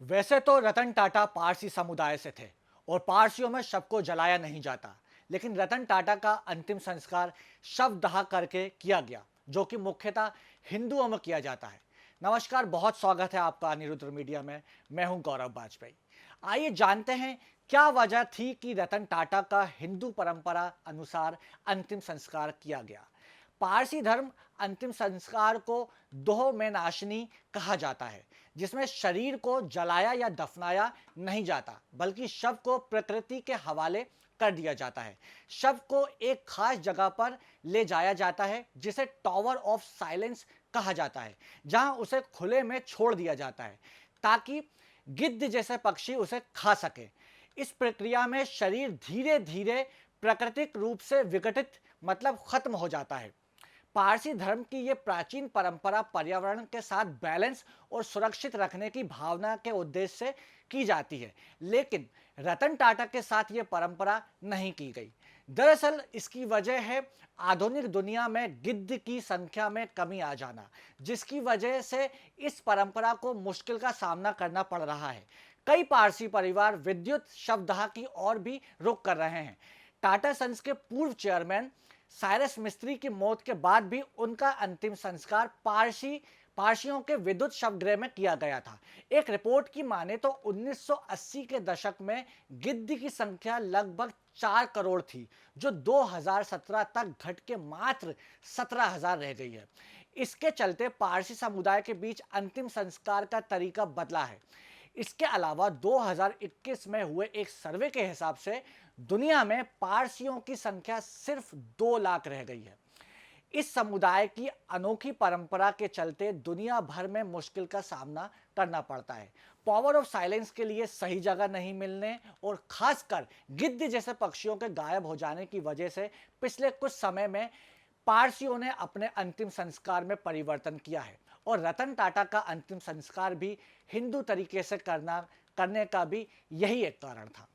वैसे तो रतन टाटा पारसी समुदाय से थे और पारसियों में शव को जलाया नहीं जाता, लेकिन रतन टाटा का अंतिम संस्कार शवदाह करके किया गया, जो कि मुख्यतः हिंदुओं में किया जाता है। नमस्कार, बहुत स्वागत है आपका अनिरुद्ध मीडिया में। मैं हूं गौरव बाजपेयी। आइए जानते हैं क्या वजह थी कि रतन टाटा का हिंदू परंपरा अनुसार अंतिम संस्कार किया गया। पारसी धर्म अंतिम संस्कार को दोह में नाशनी कहा जाता है, जिसमें शरीर को जलाया या दफनाया नहीं जाता, बल्कि शव को प्रकृति के हवाले कर दिया जाता है। शव को एक खास जगह पर ले जाया जाता है, जिसे टॉवर ऑफ साइलेंस कहा जाता है, जहां उसे खुले में छोड़ दिया जाता है ताकि गिद्ध जैसे पक्षी उसे खा सके। इस प्रक्रिया में शरीर धीरे धीरे प्राकृतिक रूप से विघटित मतलब खत्म हो जाता है। पारसी धर्म की ये प्राचीन परंपरा पर्यावरण के साथ बैलेंस और सुरक्षित रखने की भावना के उद्देश्य से की जाती है, लेकिन रतन टाटा के साथ ये परंपरा नहीं की गई। दरअसल इसकी वजह है आधुनिक दुनिया में गिद्ध की संख्या में कमी आ जाना, जिसकी वजह से इस परंपरा को मुश्किल का सामना करना पड़ रहा है। कई पारसी परिवार विद्युत शवदाह की ओर भी रुख कर रहे हैं। टाटा सन्स के पूर्व चेयरमैन साइरस मिस्त्री की मौत के बाद भी उनका अंतिम संस्कार पारसियों के विद्युत शवगृह में किया गया था। एक रिपोर्ट की माने तो 1980 के दशक में गिद्ध की संख्या लगभग 4 करोड़ थी, जो 2017 तक घट के मात्र 17,000 रह गई है। इसके चलते पारसी समुदाय के बीच अंतिम संस्कार का तरीका बदला है। इसके अलावा 2021 में हुए एक सर्वे के हिसाब से दुनिया में पारसियों की संख्या सिर्फ 2 लाख रह गई है। इस समुदाय की अनोखी परंपरा के चलते दुनिया भर में मुश्किल का सामना करना पड़ता है। पावर ऑफ साइलेंस के लिए सही जगह नहीं मिलने और खासकर गिद्ध जैसे पक्षियों के गायब हो जाने की वजह से पिछले कुछ समय में पारसियों ने अपने अंतिम संस्कार में परिवर्तन किया है और रतन टाटा का अंतिम संस्कार भी हिंदू तरीके से करने का भी यही एक कारण था।